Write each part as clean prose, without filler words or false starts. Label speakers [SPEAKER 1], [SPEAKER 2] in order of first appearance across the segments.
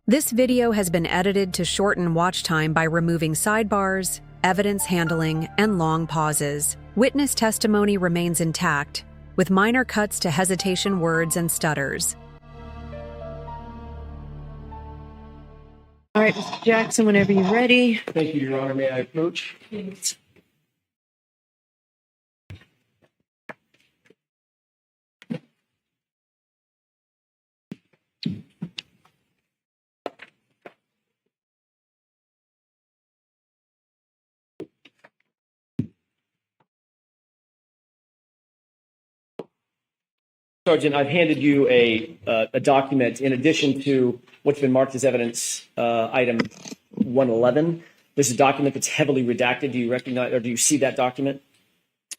[SPEAKER 1] This video has been edited to shorten watch time by removing sidebars, evidence handling, and long pauses. Witness testimony remains intact, with minor cuts to hesitation words and stutters.
[SPEAKER 2] All right, Mr. Jackson, whenever you're ready.
[SPEAKER 3] Thank you, Your Honor. May I approach?
[SPEAKER 2] Yes.
[SPEAKER 3] Sergeant, I've handed you a document in addition to what's been marked as evidence item 111. There's a document that's heavily redacted. Do you recognize or do you see that document?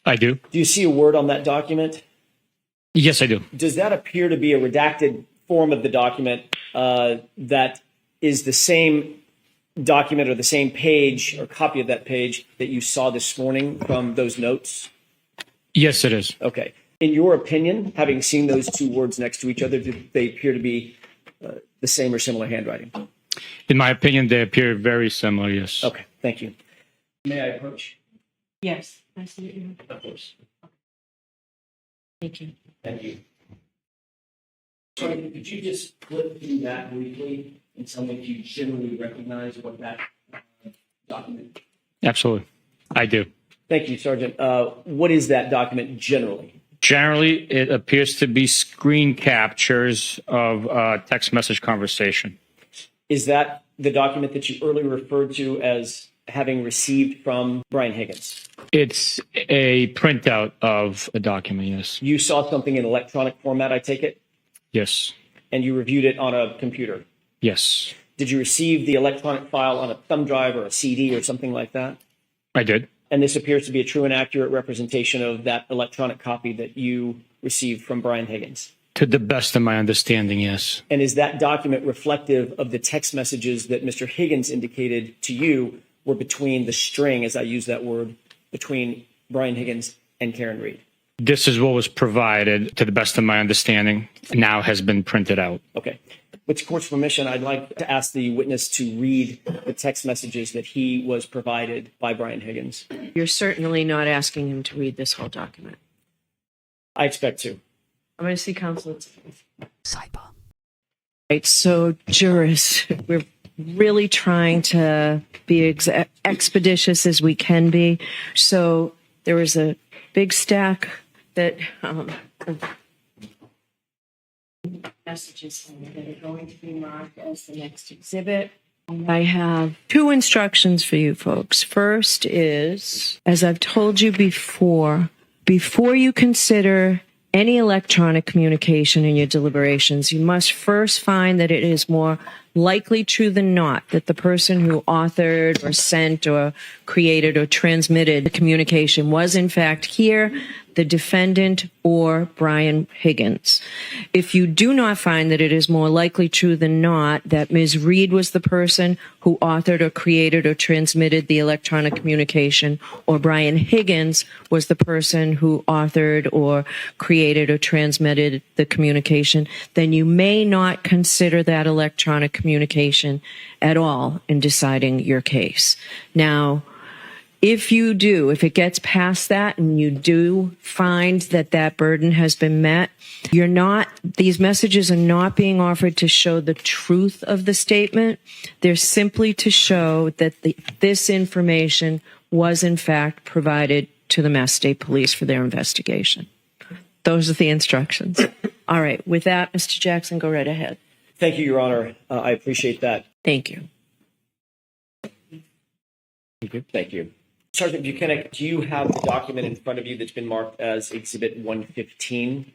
[SPEAKER 4] I do.
[SPEAKER 3] Do you see a word on that document?
[SPEAKER 4] Yes, I do.
[SPEAKER 3] Does that appear to be a redacted form of the document that is the same document or the same page or copy of that page that you saw this morning from those notes?
[SPEAKER 4] Yes, it is.
[SPEAKER 3] Okay. In your opinion, having seen those two words next to each other, do they appear to be the same or similar handwriting?
[SPEAKER 4] In my opinion, they appear very similar, yes.
[SPEAKER 3] Okay, thank you. May I approach?
[SPEAKER 2] Yes. Nice to meet you.
[SPEAKER 3] Of course.
[SPEAKER 2] Thank you.
[SPEAKER 3] Thank you. Sorry, could you just flip through that briefly and tell me if you generally recognize what that document?
[SPEAKER 4] Absolutely. I do.
[SPEAKER 3] Thank you, Sergeant. What is that document generally?
[SPEAKER 4] Generally, it appears to be screen captures of text message conversation.
[SPEAKER 3] Is that the document that you earlier referred to as having received from Brian Higgins?
[SPEAKER 4] It's a printout of a document, yes.
[SPEAKER 3] You saw something in electronic format, I take it?
[SPEAKER 4] Yes.
[SPEAKER 3] And you reviewed it on a computer?
[SPEAKER 4] Yes.
[SPEAKER 3] Did you receive the electronic file on a thumb drive or a CD or something like that?
[SPEAKER 4] I did.
[SPEAKER 3] And this appears to be a true and accurate representation of that electronic copy that you received from Brian Higgins?
[SPEAKER 4] To the best of my understanding, yes.
[SPEAKER 3] And is that document reflective of the text messages that Mr. Higgins indicated to you were between the string, as I use that word, between Brian Higgins and Karen Reed?
[SPEAKER 4] This is what was provided, to the best of my understanding, now has been printed out.
[SPEAKER 3] Okay. With the court's permission, I'd like to ask the witness to read the text messages that he was provided by Brian Higgins.
[SPEAKER 2] You're certainly not asking him to read this whole document.
[SPEAKER 3] I expect to.
[SPEAKER 2] I'm going to see counsel. Sidebar. Right, so jurors, we're really trying to be expeditious as we can be. So there was a big stack that of messages that are going to be marked as the next exhibit. I have two instructions for you folks. First is, as I've told you before you consider any electronic communication in your deliberations, you must first find that it is more likely true than not that the person who authored or sent or created or transmitted the communication was in fact here, the defendant, or Brian Higgins. If you do not find that it is more likely true than not that Ms. Reed was the person who authored or created or transmitted the electronic communication, or Brian Higgins was the person who authored or created or transmitted the communication, then you may not consider that electronic communication at all in deciding your case. Now, if it gets past that and you do find that that burden has been met, these messages are not being offered to show the truth of the statement. They're simply to show that this information was in fact provided to the Mass State Police for their investigation. Those are the instructions. All right. With that, Mr. Jackson, go right ahead.
[SPEAKER 3] Thank you, Your Honor. I appreciate that.
[SPEAKER 2] Thank you.
[SPEAKER 3] Thank you. Sergeant Bukhenik, do you have the document in front of you that's been marked as Exhibit 115?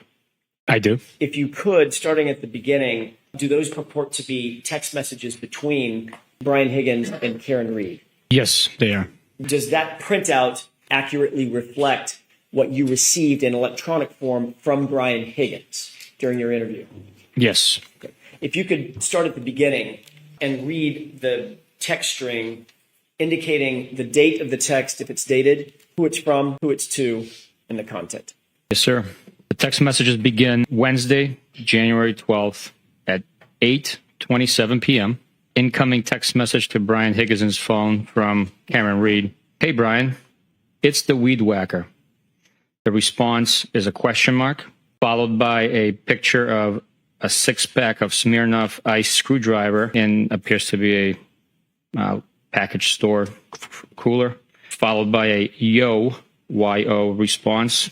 [SPEAKER 4] I do.
[SPEAKER 3] If you could, starting at the beginning, do those purport to be text messages between Brian Higgins and Karen Reed?
[SPEAKER 4] Yes, they are.
[SPEAKER 3] Does that printout accurately reflect what you received in electronic form from Brian Higgins during your interview?
[SPEAKER 4] Yes.
[SPEAKER 3] Okay. If you could start at the beginning and read the text string indicating the date of the text, if it's dated, who it's from, who it's to, and the content.
[SPEAKER 4] Yes, sir. The text messages begin Wednesday, January 12th at 8 12:27 p.m. Incoming text message to Brian Higginson's phone from Cameron Reed. Hey, Brian, it's the weed whacker. The response is a question mark, followed by a picture of a six-pack of Smirnoff Ice screwdriver in appears to be a package store cooler, followed by a YO response,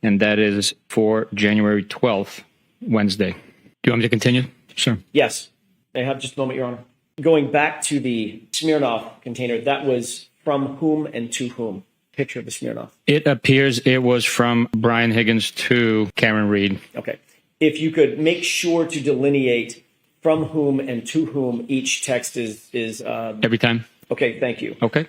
[SPEAKER 4] and that is for January 12th, Wednesday. Do you want me to continue? Sure.
[SPEAKER 3] Yes. I have just a moment, Your Honor. Going back to the Smirnoff container, that was from whom and to whom? Picture of the Smirnoff.
[SPEAKER 4] It appears it was from Brian Higgins to Cameron Reed.
[SPEAKER 3] Okay. If you could make sure to delineate from whom and to whom each text is
[SPEAKER 4] Every time?
[SPEAKER 3] Okay, thank you.
[SPEAKER 4] Okay.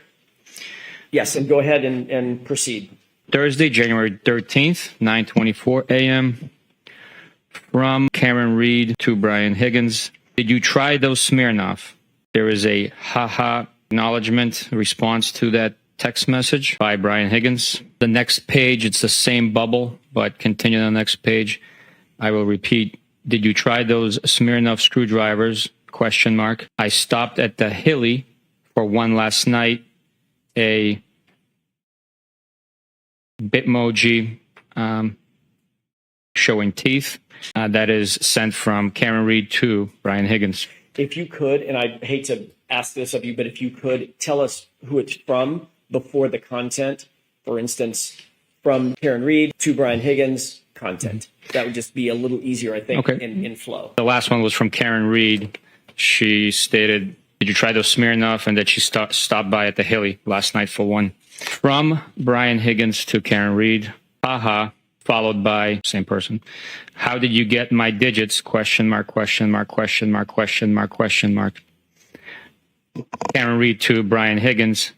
[SPEAKER 3] Yes, and go ahead and proceed.
[SPEAKER 4] Thursday, January 13th, 9:24 a.m. From Cameron Reed to Brian Higgins. Did you try those Smirnoff? There is a haha acknowledgement response to that text message by Brian Higgins. The next page, it's the same bubble, but continue on the next page. I will repeat. Did you try those Smirnoff screwdrivers? Question mark. I stopped at the Hilly for one last night. A Bitmoji showing teeth. That is sent from Cameron Reed to Brian Higgins.
[SPEAKER 3] If you could, and I hate to ask this of you, but if you could tell us who it's from before the content, for instance, from Cameron Reed to Brian Higgins, content. That would just be a little easier, I think, in flow.
[SPEAKER 4] The last one was from Cameron Reed. She stated, did you try those Smirnoff? And that she stopped by at the Hilly last night for one. From Brian Higgins to Cameron Reed, haha, followed by same person. How did you get my digits? Question mark, question mark, question mark, question mark, question mark. Cameron Reed to Brian Higgins.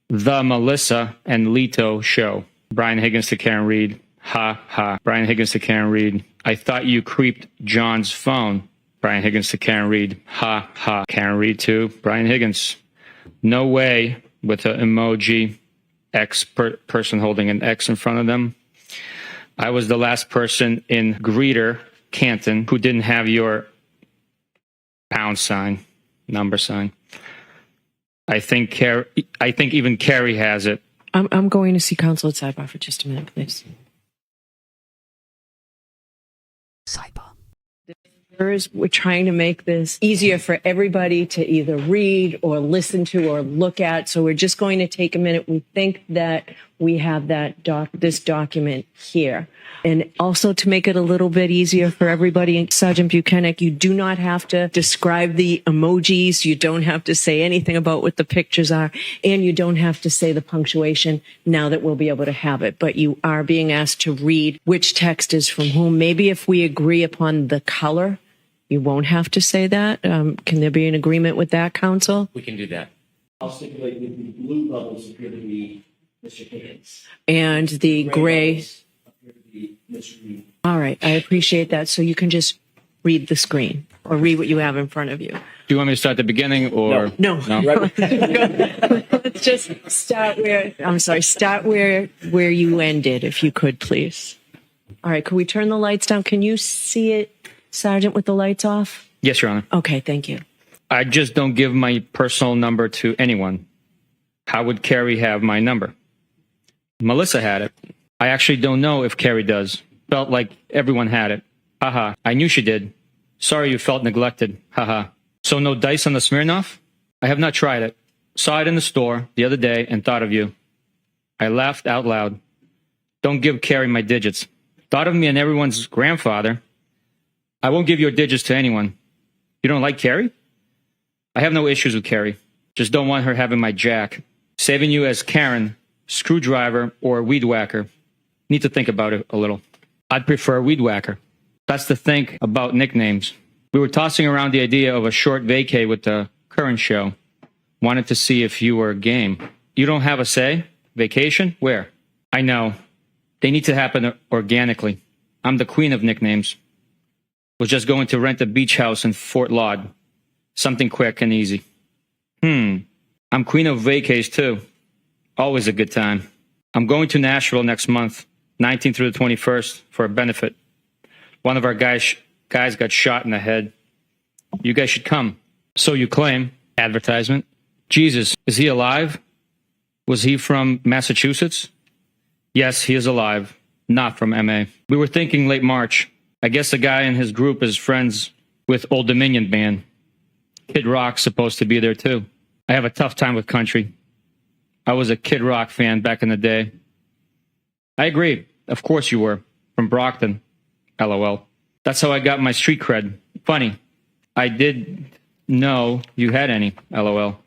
[SPEAKER 4] The Melissa and Leto show. Brian Higgins to Cameron Reed. Ha ha. Brian Higgins to Cameron Reed. I thought you creeped John's phone. Brian Higgins to Cameron Reed. Ha ha. Cameron Reed to Brian Higgins. No way, with an emoji X person holding an X in front of them. I was the last person in Greeter, Canton, who didn't have your pound sign, number sign. I think even Carrie has it.
[SPEAKER 2] I'm going to see counsel at sidebar for just a minute, please. Sidebar. We're trying to make this easier for everybody to either read or listen to or look at. So we're just going to take a minute. We think that we have this document here. And also to make it a little bit easier for everybody, Sergeant Bukhenik, you do not have to describe the emojis. You don't have to say anything about what the pictures are. And you don't have to say the punctuation now that we'll be able to have it. But you are being asked to read which text is from whom. Maybe if we agree upon the color, you won't have to say that. Can there be an agreement with that, counsel?
[SPEAKER 5] We can do that.
[SPEAKER 3] I'll stipulate that the blue bubbles appear to be Mr. Higgins.
[SPEAKER 2] And the gray.
[SPEAKER 3] Bubbles appear to be Mr. Reed.
[SPEAKER 2] All right. I appreciate that. So you can just read the screen or read what you have in front of you.
[SPEAKER 4] Do you want me to start at the beginning or
[SPEAKER 2] No.
[SPEAKER 3] Right.
[SPEAKER 2] Let's just start where you ended, if you could, please. All right. Could we turn the lights down? Can you see it, Sergeant, with the lights off?
[SPEAKER 4] Yes, Your Honor.
[SPEAKER 2] Okay. Thank you.
[SPEAKER 4] I just don't give my personal number to anyone. How would Carrie have my number? Melissa had it. I actually don't know if Carrie does. Felt like everyone had it. Haha. I knew she did. Sorry you felt neglected. Haha. So no dice on the Smirnoff? I have not tried it. Saw it in the store the other day and thought of you. I laughed out loud. Don't give Carrie my digits. Thought of me and everyone's grandfather. I won't give your digits to anyone. You don't like Carrie? I have no issues with Carrie. Just don't want her having my jack. Saving you as Karen, screwdriver, or weed whacker. Need to think about it a little. I'd prefer weed whacker. That's the think about nicknames. We were tossing around the idea of a short vacay with the current show. Wanted to see if you were game. You don't have a say? Vacation? Where? I know. They need to happen organically. I'm the queen of nicknames. Was just going to rent a beach house in Fort Laud. Something quick and easy. I'm queen of vacays too. Always a good time. I'm going to Nashville next month, 19th through the 21st, for a benefit. One of our guys got shot in the head. You guys should come. So you claim. Advertisement. Jesus, is he alive? Was he from Massachusetts? Yes, he is alive. Not from MA. We were thinking late March. I guess the guy in his group is friends with Old Dominion Band. Kid Rock's supposed to be there too. I have a tough time with country. I was a Kid Rock fan back in the day. I agree. Of course you were. From Brockton. LOL. That's how I got my street cred. Funny. I did know you had any. LOL.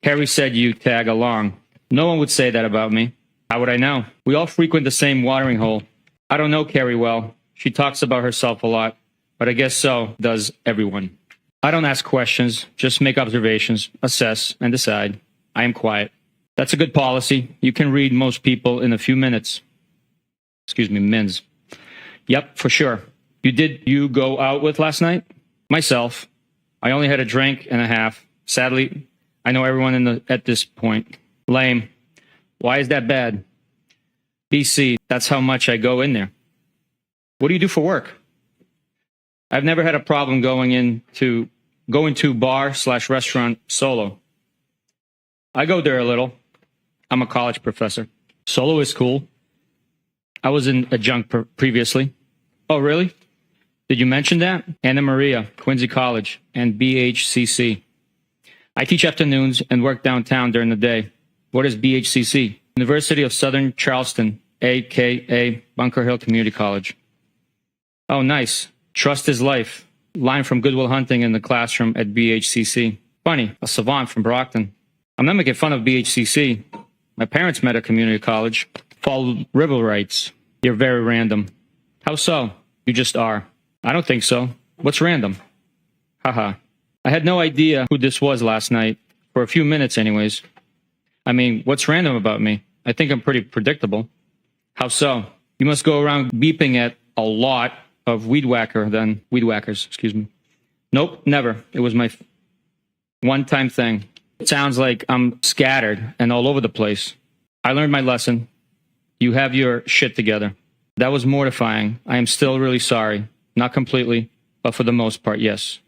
[SPEAKER 4] Harry said you tag along. No one would say that about me. How would I know? We all frequent the same watering hole. I don't know Carrie well. She talks about herself a lot, but I guess so does everyone. I don't ask questions, just make observations, assess, and decide. I am quiet. That's a good policy. You can read most people in a few minutes. Excuse me, mins. Yep, for sure. You go out with last night? Myself. I only had a drink and a half. Sadly, I know everyone at this point. Lame. Why is that bad? BC, that's how much I go in there. What do you do for work? I've never had a problem going to bar/restaurant solo. I go there a little. I'm a college professor. Solo is cool. I was in adjunct previously. Oh, really? Did you mention that? Anna Maria, Quincy College, and BHCC. I teach afternoons and work downtown during the day. What is BHCC? University of Southern Charleston, a.k.a. Bunker Hill Community College. Oh, nice. Trust is life. Line from Good Will Hunting in the classroom at BHCC. Funny, a savant from Brockton. I'm not making fun of BHCC. My parents met at community college. Fall River writes, you're very random. How so? You just are. I don't think so. What's random? Haha. I had no idea who this was last night. For a few minutes anyways. I mean, what's random about me? I think I'm pretty predictable. How so? You must go around beeping at a lot of weed whackers, excuse me. Nope, never. It was my one-time thing. It sounds like I'm scattered and all over the place. I learned my lesson. You have your shit together. That was mortifying. I am still really sorry. Not completely, but for the most part, yes.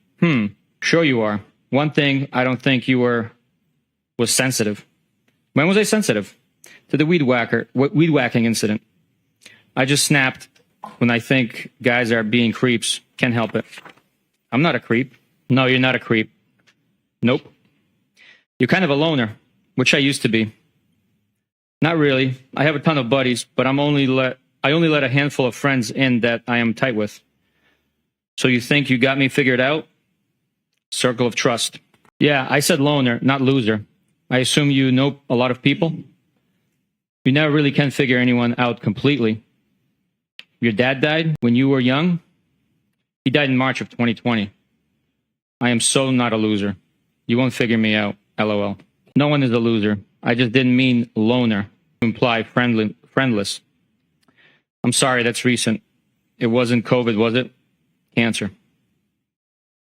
[SPEAKER 4] Sure you are. One thing I don't think you was sensitive. When was I sensitive? To the weed whacking incident. I just snapped when I think guys are being creeps. Can't help it. I'm not a creep. No, you're not a creep. Nope. You're kind of a loner, which I used to be. Not really. I have a ton of buddies, but I only let a handful of friends in that I am tight with. So you think you got me figured out? Circle of trust. Yeah, I said loner, not loser. I assume you know a lot of people? You never really can figure anyone out completely. Your dad died when you were young? He died in March of 2020. I am so not a loser. You won't figure me out, LOL. No one is a loser. I just didn't mean loner to imply friendless. I'm sorry, that's recent. It wasn't COVID, was it? Cancer.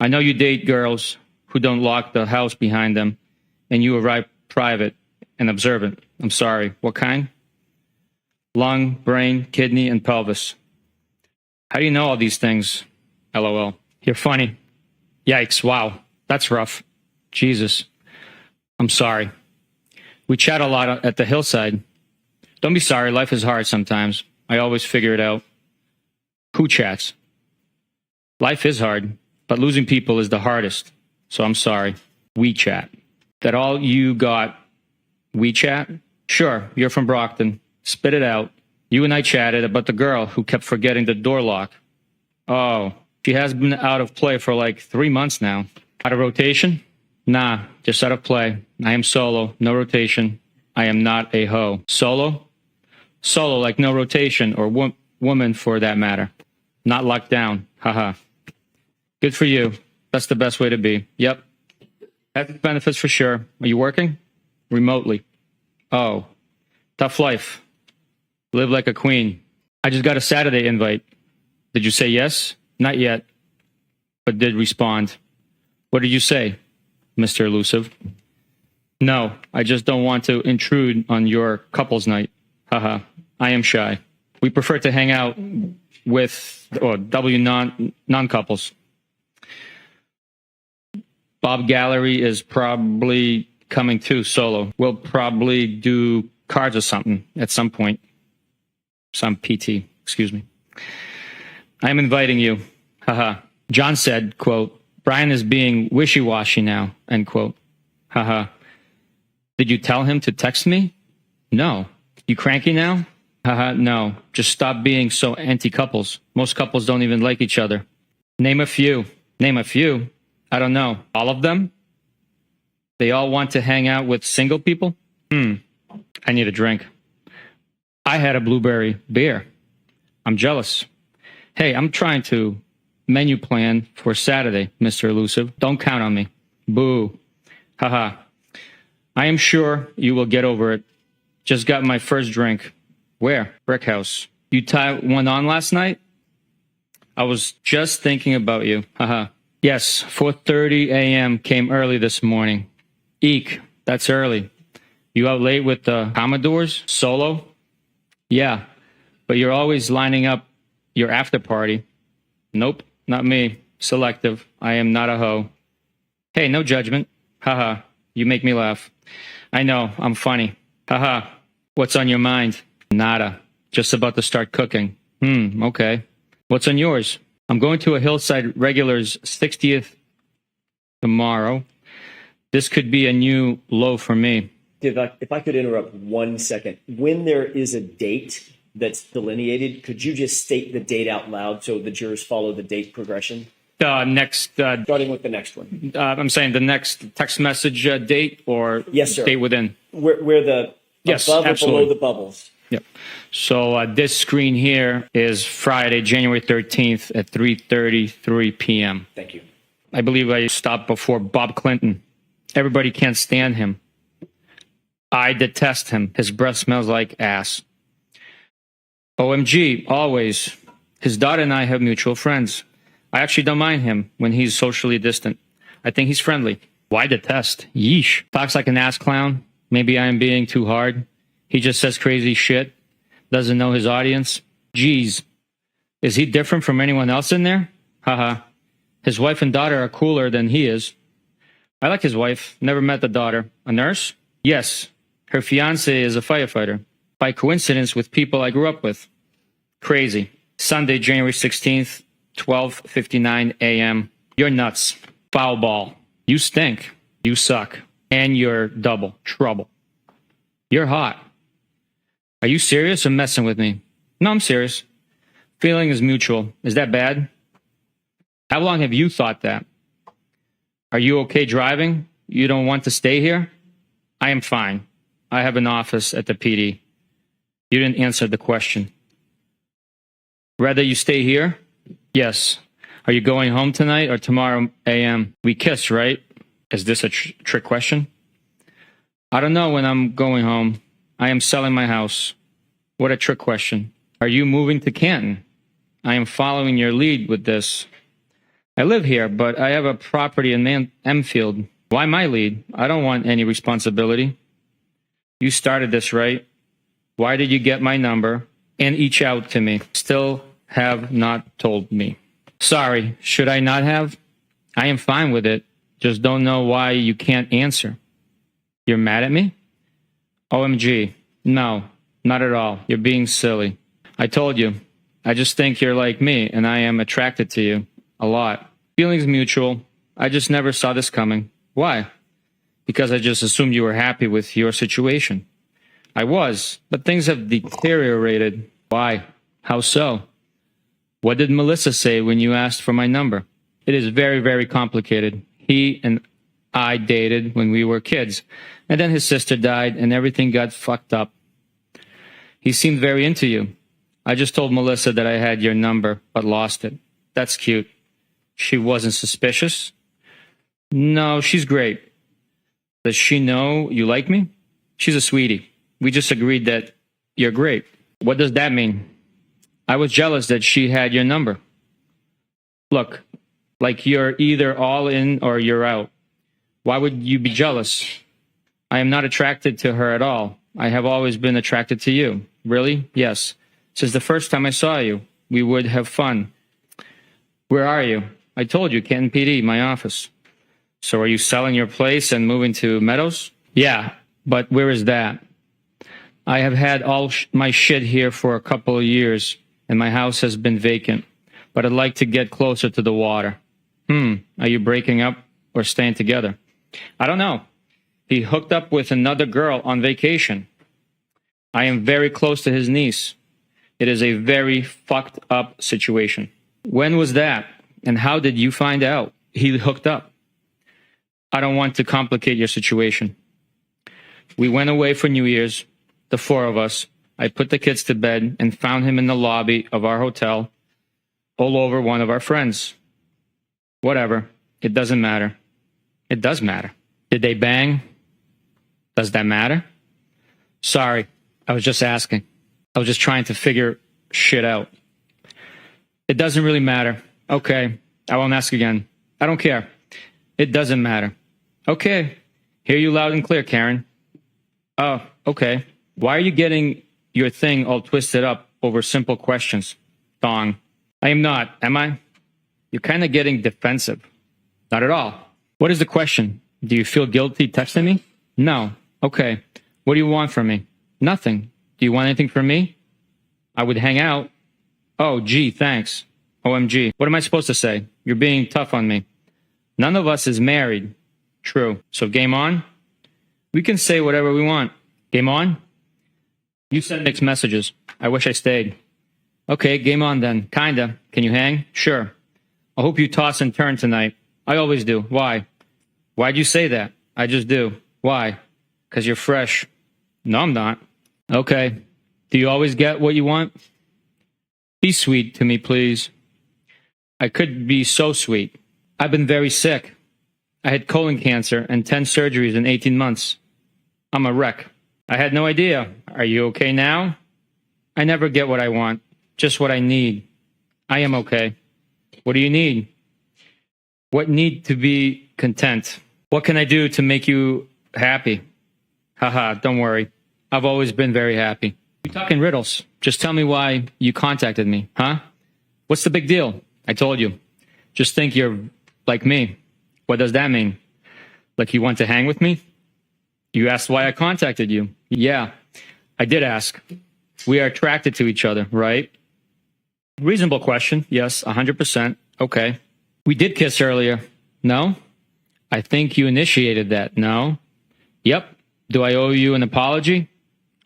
[SPEAKER 4] I know you date girls who don't lock the house behind them, and you arrive private and observant. I'm sorry. What kind? Lung, brain, kidney, and pelvis. How do you know all these things? LOL. You're funny. Yikes, wow. That's rough. Jesus. I'm sorry. We chat a lot at the hillside. Don't be sorry, life is hard sometimes. I always figure it out. Who chats? Life is hard, but losing people is the hardest. So I'm sorry. We chat. That all you got? We chat? Sure, you're from Brockton. Spit it out. You and I chatted about the girl who kept forgetting the door lock. Oh, she has been out of play for like 3 months now. Out of rotation? Nah, just out of play. I am solo, no rotation. I am not a hoe. Solo? Solo like no rotation, or woman for that matter. Not locked down. Haha. Good for you. That's the best way to be. Yep. Has its benefits for sure. Are you working? Remotely. Oh. Tough life. Live like a queen. I just got a Saturday invite. Did you say yes? Not yet. But did respond. What did you say, Mr. Elusive? No, I just don't want to intrude on your couple's night. Haha. I am shy. We prefer to hang out with non-couples. Bob Gallery is probably coming too solo. We'll probably do cards or something at some point. Some PT, excuse me. I'm inviting you. Haha. John said, quote, Brian is being wishy-washy now, end quote. Haha. Did you tell him to text me? No. You cranky now? Haha, no. Just stop being so anti-couples. Most couples don't even like each other. Name a few. Name a few? I don't know. All of them? They all want to hang out with single people? I need a drink. I had a blueberry beer. I'm jealous. Hey, I'm trying to menu plan for Saturday, Mr. Elusive. Don't count on me. Boo. Haha. I am sure you will get over it. Just got my first drink. Where? Brick House. You tied one on last night? I was just thinking about you. Haha. Yes, 4:30 a.m. came early this morning. Eek, that's early. You out late with the Commodores? Solo? Yeah, but you're always lining up your after party. Nope, not me. Selective. I am not a hoe. Hey, no judgment. Haha, you make me laugh. I know, I'm funny. Haha, what's on your mind? Nada. Just about to start cooking. Okay. What's on yours? I'm going to a Hillside Regulars 60th tomorrow. This could be a new low for me.
[SPEAKER 3] If I could interrupt 1 second, when there is a date that's delineated, could you just state the date out loud so the jurors follow the date progression? Starting with the next one.
[SPEAKER 4] I'm saying the next text message date or
[SPEAKER 3] yes, sir.
[SPEAKER 4] Date within?
[SPEAKER 3] Where the
[SPEAKER 4] yes,
[SPEAKER 3] above
[SPEAKER 4] absolutely.
[SPEAKER 3] or below the bubbles.
[SPEAKER 4] Yep. So this screen here is Friday, January 13th at 3:33 p.m.
[SPEAKER 3] Thank you.
[SPEAKER 4] I believe I stopped before Bob Clinton. Everybody can't stand him. I detest him. His breath smells like ass. OMG, always. His daughter and I have mutual friends. I actually don't mind him when he's socially distant. I think he's friendly. Why detest? Yeesh. Talks like an ass clown. Maybe I am being too hard. He just says crazy shit. Doesn't know his audience. Jeez. Is he different from anyone else in there? Haha. His wife and daughter are cooler than he is. I like his wife. Never met the daughter. A nurse? Yes. Her fiance is a firefighter. By coincidence with people I grew up with. Crazy. Sunday, January 16th, 12:59 a.m. You're nuts. Foul ball. You stink. You suck. And you're double trouble. You're hot. Are you serious or messing with me? No, I'm serious. Feeling is mutual. Is that bad? How long have you thought that? Are you okay driving? You don't want to stay here? I am fine. I have an office at the PD. You didn't answer the question. Rather you stay here? Yes. Are you going home tonight or tomorrow a.m.? We kiss, right? Is this a trick question? I don't know when I'm going home. I am selling my house. What a trick question. Are you moving to Canton? I am following your lead with this. I live here, but I have a property in Enfield. Why my lead? I don't want any responsibility. You started this, right? Why did you get my number and each out to me? Still have not told me. Sorry, should I not have? I am fine with it. Just don't know why you can't answer. You're mad at me? OMG. No, not at all. You're being silly. I told you. I just think you're like me, and I am attracted to you. A lot. Feelings mutual. I just never saw this coming. Why? Because I just assumed you were happy with your situation. I was, but things have deteriorated. Why? How so? What did Melissa say when you asked for my number? It is very, very complicated. He and I dated when we were kids, and then his sister died, and everything got fucked up. He seemed very into you. I just told Melissa that I had your number, but lost it. That's cute. She wasn't suspicious? No, she's great. Does she know you like me? She's a sweetie. We just agreed that you're great. What does that mean? I was jealous that she had your number. Look, like you're either all in or you're out. Why would you be jealous? I am not attracted to her at all. I have always been attracted to you. Really? Yes. Since the first time I saw you, we would have fun. Where are you? I told you, Canton PD, my office. So are you selling your place and moving to Meadows? Yeah, but where is that? I have had all my shit here for a couple of years, and my house has been vacant. But I'd like to get closer to the water. Are you breaking up or staying together? I don't know. He hooked up with another girl on vacation. I am very close to his niece. It is a very fucked up situation. When was that? And how did you find out he hooked up? I don't want to complicate your situation. We went away for New Year's, the four of us. I put the kids to bed and found him in the lobby of our hotel, all over one of our friends. Whatever. It doesn't matter. It does matter. Did they bang? Does that matter? Sorry, I was just asking. I was just trying to figure shit out. It doesn't really matter. Okay, I won't ask again. I don't care. It doesn't matter. Okay, hear you loud and clear, Karen. Oh, okay. Why are you getting your thing all twisted up over simple questions? Thong. I am not, am I? You're kind of getting defensive. Not at all. What is the question? Do you feel guilty texting me? No. Okay. What do you want from me? Nothing. Do you want anything from me? I would hang out. Oh, gee, thanks. OMG. What am I supposed to say? You're being tough on me. None of us is married. True. So game on? We can say whatever we want. Game on? You send mixed messages. I wish I stayed. Okay, game on then. Kinda. Can you hang? Sure. I hope you toss and turn tonight. I always do. Why? Why'd you say that? I just do. Why? 'Cause you're fresh. No, I'm not. Okay. Do you always get what you want? Be sweet to me, please. I could be so sweet. I've been very sick. I had colon cancer and 10 surgeries in 18 months. I'm a wreck. I had no idea. Are you okay now? I never get what I want, just what I need. I am okay. What do you need? What need to be content? What can I do to make you happy? Haha, don't worry. I've always been very happy. You talk in riddles. Just tell me why you contacted me, huh? What's the big deal? I told you. Just think you're like me. What does that mean? Like you want to hang with me? You asked why I contacted you. Yeah, I did ask. We are attracted to each other, right? Reasonable question. Yes, 100%. Okay. We did kiss earlier. No? I think you initiated that. No? Yep. Do I owe you an apology?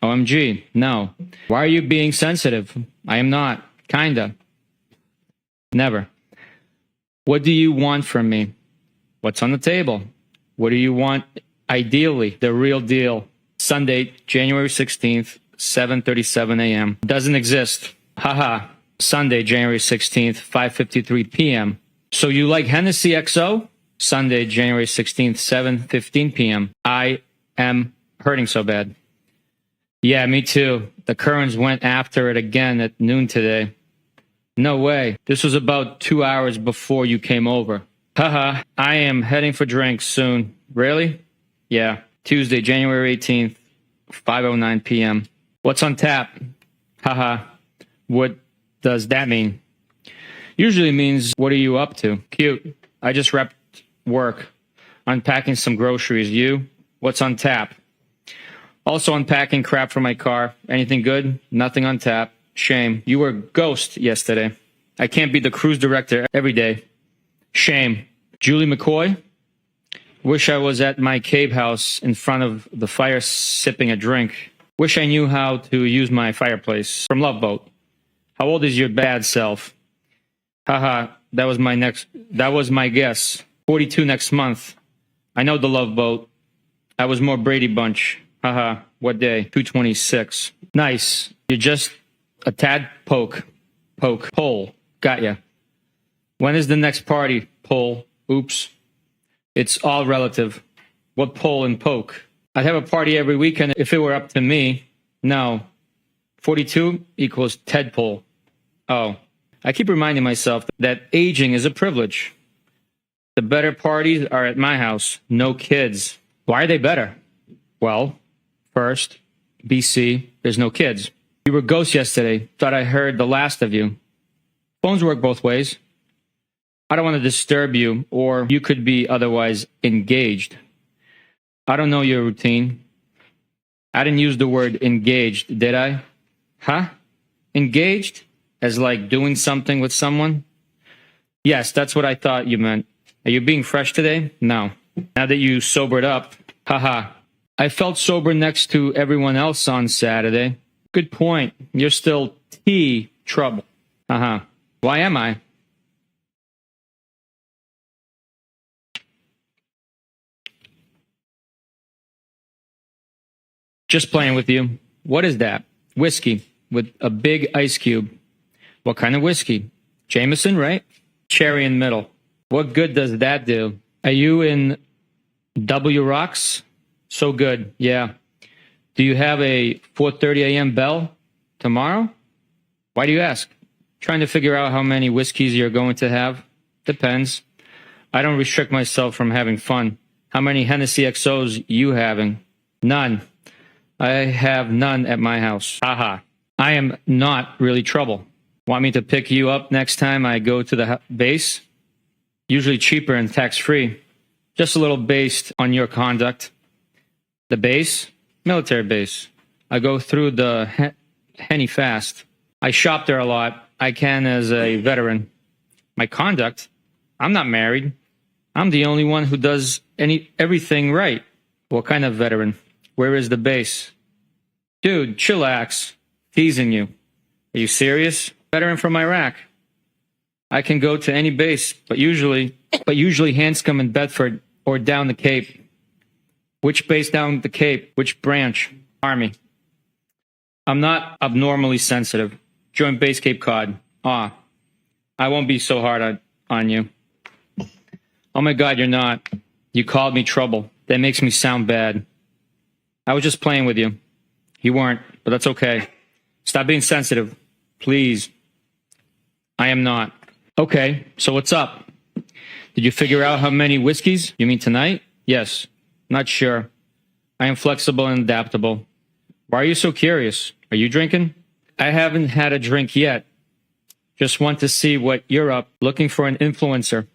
[SPEAKER 4] OMG. No. Why are you being sensitive? I am not. Kinda. Never. What do you want from me? What's on the table? What do you want ideally? The real deal. Sunday, January 16th, 7:37 a.m. Doesn't exist. Haha. Sunday, January 16th, 5:53 p.m. So you like Hennessy XO? Sunday, January 16th, 7:15 p.m. I am hurting so bad. Yeah, me too. The Currens went after it again at noon today. No way. This was about 2 hours before you came over. Haha, I am heading for drinks soon. Really? Yeah. Tuesday, January 18th, 5:09 p.m. What's on tap? Haha. What does that mean? Usually means, what are you up to? Cute. I just wrapped work. Unpacking some groceries. You? What's on tap? Also unpacking crap for my car. Anything good? Nothing on tap. Shame. You were a ghost yesterday. I can't be the cruise director every day. Shame. Julie McCoy? Wish I was at my cave house in front of the fire sipping a drink. Wish I knew how to use my fireplace. From Love Boat. How old is your bad self? Haha, that was my guess. 42 next month. I know the Love Boat. I was more Brady Bunch. Haha, what day? 226. Nice. You're just a tad poke. Pole. Got ya. When is the next party? Pole. Oops. It's all relative. What pole and poke? I'd have a party every weekend if it were up to me. No. 42 equals Tedpole. Oh. I keep reminding myself that aging is a privilege. The better parties are at my house. No kids. Why are they better? Well, first, BC, there's no kids. You were ghost yesterday. Thought I heard the last of you. Phones work both ways. I don't want to disturb you, or you could be otherwise engaged. I don't know your routine. I didn't use the word engaged, did I? Huh? Engaged? As like doing something with someone? Yes, that's what I thought you meant. Are you being fresh today? No. Now that you sobered up, haha. I felt sober next to everyone else on Saturday. Good point. You're still T trouble. Uh-huh. Why am I? Just playing with you. What is that? Whiskey with a big ice cube. What kind of whiskey? Jameson, right? Cherry in middle. What good does that do? Are you in W Rocks? So good, yeah. Do you have a 4:30 a.m. bell tomorrow? Why do you ask? Trying to figure out how many whiskeys you're going to have? Depends. I don't restrict myself from having fun. How many Hennessy XOs you having? None. I have none at my house. Haha. I am not really trouble. Want me to pick you up next time I go to the base? Usually cheaper and tax-free. Just a little based on your conduct. The base? Military base. I go through the Henny fast. I shop there a lot. I can as a veteran. My conduct? I'm not married. I'm the only one who does everything right. What kind of veteran? Where is the base? Dude, chillax. Teasing you. Are you serious? Veteran from Iraq. I can go to any base, but usually Hanscom in Bedford or down the Cape. Which base down the Cape? Which branch? Army. I'm not abnormally sensitive. Join base Cape Cod. I won't be so hard on you. Oh my God, you're not. You called me trouble. That makes me sound bad. I was just playing with you. You weren't, but that's okay. Stop being sensitive, please. I am not. Okay, so what's up? Did you figure out how many whiskeys? You mean tonight? Yes. Not sure. I am flexible and adaptable. Why are you so curious? Are you drinking? I haven't had a drink yet. Just want to see what you're up. Looking for an influencer.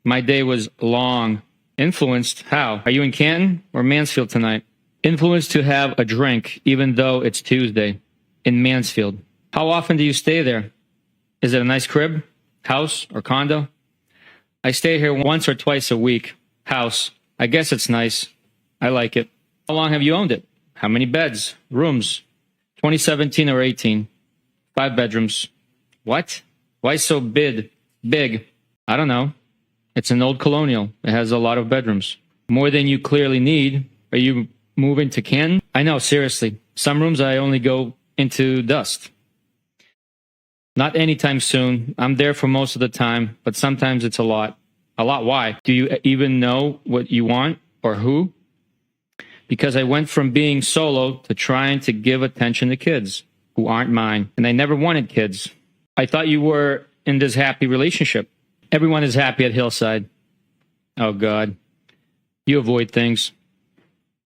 [SPEAKER 4] My day was long. Influenced? How? Are you in Canton or Mansfield tonight? Influenced to have a drink, even though it's Tuesday. In Mansfield. How often do you stay there? Is it a nice crib? House or condo? I stay here once or twice a week. House. I guess it's nice. I like it. How long have you owned it? How many beds? Rooms? 2017 or 18? 5 bedrooms. What? Why so big? I don't know. It's an old colonial. It has a lot of bedrooms. More than you clearly need. Are you moving to Canton? I know, seriously. Some rooms I only go into dust. Not anytime soon. I'm there for most of the time, but sometimes it's a lot. A lot why? Do you even know what you want or who? Because I went from being solo to trying to give attention to kids who aren't mine, and I never wanted kids. I thought you were in this happy relationship. Everyone is happy at Hillside. Oh, God. You avoid things.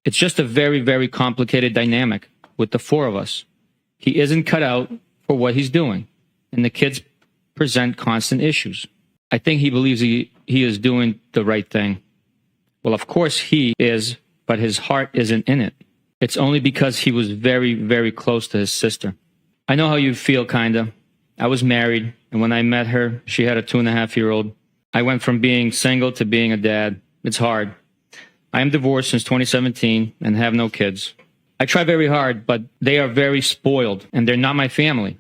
[SPEAKER 4] It's just a very, very complicated dynamic with the 4 of us. He isn't cut out for what he's doing, and the kids present constant issues. I think he believes he is doing the right thing. Well, of course he is, but his heart isn't in it. It's only because he was very, very close to his sister. I know how you feel, kinda. I was married, and when I met her, she had a 2.5-year-old. I went from being single to being a dad. It's hard. I am divorced since 2017 and have no kids. I try very hard, but they are very spoiled, and they're not my family.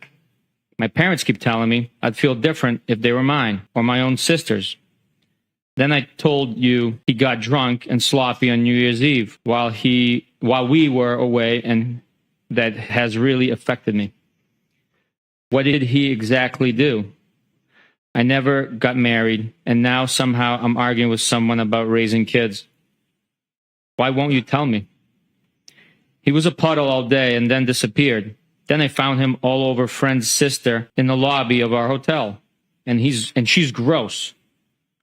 [SPEAKER 4] My parents keep telling me I'd feel different if they were mine, or my own sisters. Then I told you he got drunk and sloppy on New Year's Eve while we were away, and that has really affected me. What did he exactly do? I never got married, and now somehow I'm arguing with someone about raising kids. Why won't you tell me? He was a puddle all day and then disappeared. Then I found him all over friend's sister in the lobby of our hotel. And she's gross,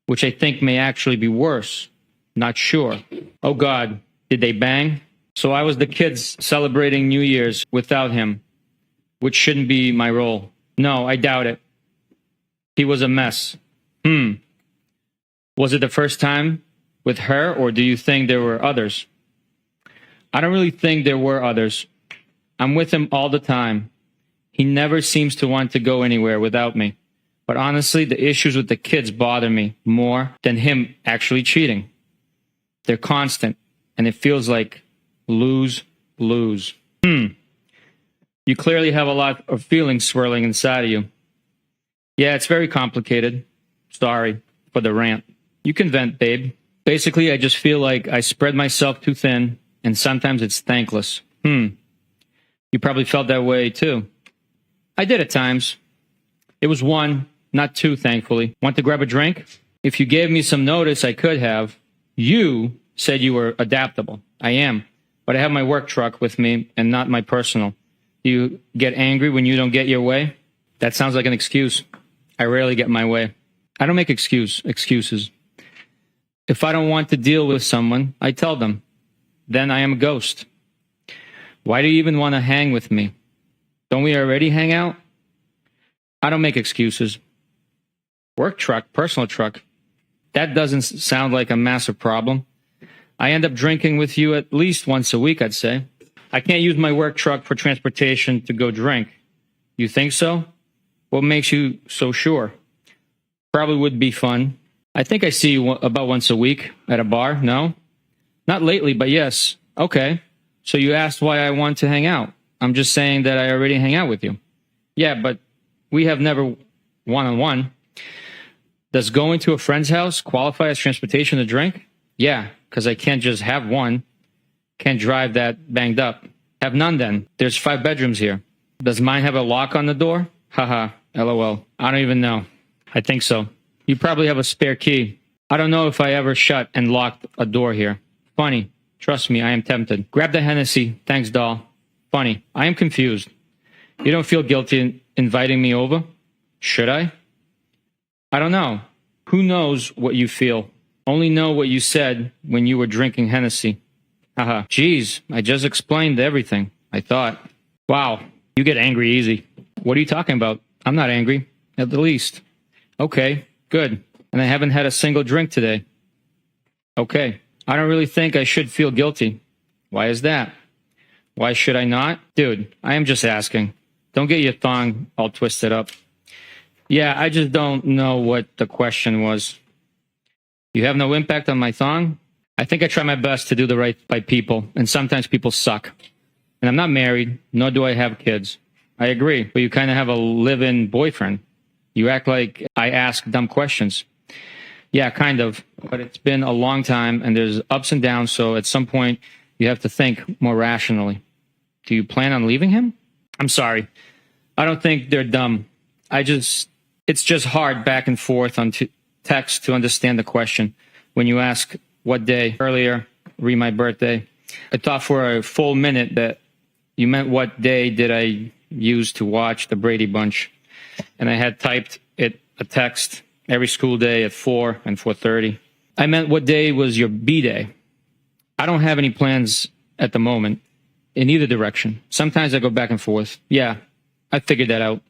[SPEAKER 4] which I think may actually be worse. Not sure. Oh God, did they bang? So I was the kids celebrating New Year's without him, which shouldn't be my role. No, I doubt it. He was a mess. Was it the first time with her, or do you think there were others? I don't really think there were others. I'm with him all the time. He never seems to want to go anywhere without me. But honestly, the issues with the kids bother me more than him actually cheating. They're constant, and it feels like lose. You clearly have a lot of feelings swirling inside of you. Yeah, it's very complicated. Sorry for the rant. You can vent, babe. Basically, I just feel like I spread myself too thin, and sometimes it's thankless. You probably felt that way too. I did at times. It was one, not two, thankfully. Want to grab a drink? If you gave me some notice, I could have. You said you were adaptable. I am. But I have my work truck with me and not my personal. Do you get angry when you don't get your way? That sounds like an excuse. I rarely get my way. I don't make excuses. If I don't want to deal with someone, I tell them. Then I am a ghost. Why do you even want to hang with me? Don't we already hang out? I don't make excuses. Work truck, personal truck. That doesn't sound like a massive problem. I end up drinking with you at least once a week, I'd say. I can't use my work truck for transportation to go drink. You think so? What makes you so sure? Probably would be fun. I think I see you about once a week at a bar, no? Not lately, but yes. Okay. So you asked why I want to hang out. I'm just saying that I already hang out with you. Yeah, but we have never one-on-one. Does going to a friend's house qualify as transportation to drink? Yeah, because I can't just have one. Can't drive that banged up. Have none then. There's 5 bedrooms here. Does mine have a lock on the door? Haha, LOL. I don't even know. I think so. You probably have a spare key. I don't know if I ever shut and locked a door here. Funny. Trust me, I am tempted. Grab the Hennessy. Thanks, doll. Funny. I am confused. You don't feel guilty in inviting me over? Should I? I don't know. Who knows what you feel? Only know what you said when you were drinking Hennessy. Haha. Geez, I just explained everything, I thought. Wow, you get angry easy. What are you talking about? I'm not angry, at the least. Okay, good. And I haven't had a single drink today. Okay. I don't really think I should feel guilty. Why is that? Why should I not? Dude, I am just asking. Don't get your thong all twisted up. Yeah, I just don't know what the question was. You have no impact on my thong? I think I try my best to do the right by people, and sometimes people suck. And I'm not married, nor do I have kids. I agree, but you kind of have a live-in boyfriend. You act like I ask dumb questions. Yeah, kind of, but it's been a long time, and there's ups and downs, so at some point, you have to think more rationally. Do you plan on leaving him? I'm sorry. I don't think they're dumb. It's just hard back and forth on text to understand the question. When you ask what day earlier, read my birthday, I thought for a full minute that you meant what day did I use to watch the Brady Bunch. And I had typed it a text every school day at 4 and 4:30. I meant what day was your B-day. I don't have any plans at the moment in either direction. Sometimes I go back and forth. Yeah, I figured that out.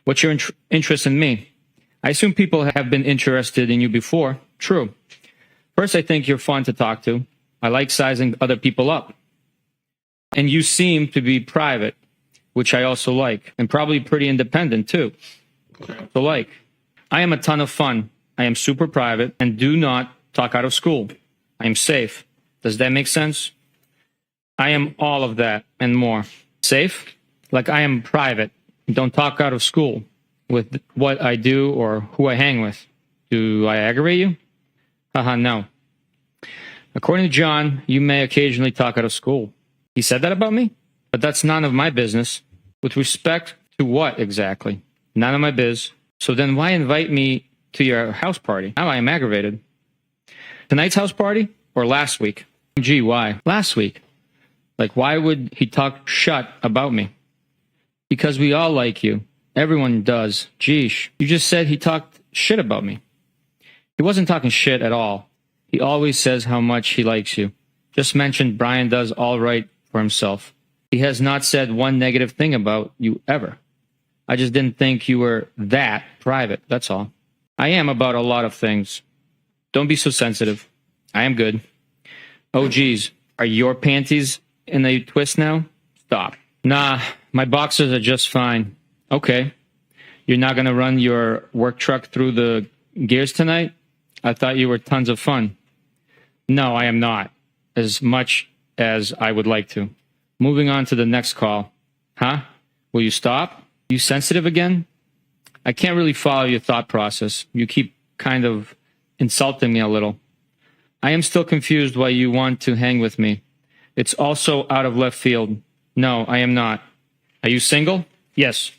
[SPEAKER 4] What's your interest in me? I assume people have been interested in you before. True. First, I think you're fun to talk to. I like sizing other people up. And you seem to be private, which I also like, and probably pretty independent too. So like, I am a ton of fun. I am super private and do not talk out of school. I am safe. Does that make sense? I am all of that and more. Safe? Like I am private. Don't talk out of school with what I do or who I hang with. Do I aggravate you? Haha, no. According to John, you may occasionally talk out of school. He said that about me? But that's none of my business. With respect to what exactly? None of my biz. So then why invite me to your house party? Now I am aggravated. Tonight's house party or last week? Gee, why? Last week. Like, why would he talk shut about me? Because we all like you. Everyone does. Geesh. You just said he talked shit about me. He wasn't talking shit at all. He always says how much he likes you. Just mentioned Brian does all right for himself. He has not said one negative thing about you ever. I just didn't think you were that private, that's all. I am about a lot of things. Don't be so sensitive. I am good. Oh, geez. Are your panties in a twist now? Stop. Nah, my boxers are just fine. Okay. You're not going to run your work truck through the gears tonight? I thought you were tons of fun. No, I am not. As much as I would like to. Moving on to the next call. Huh? Will you stop? You sensitive again? I can't really follow your thought process. You keep kind of insulting me a little. I am still confused why you want to hang with me. It's also out of left field. No, I am not. Are you single? Yes.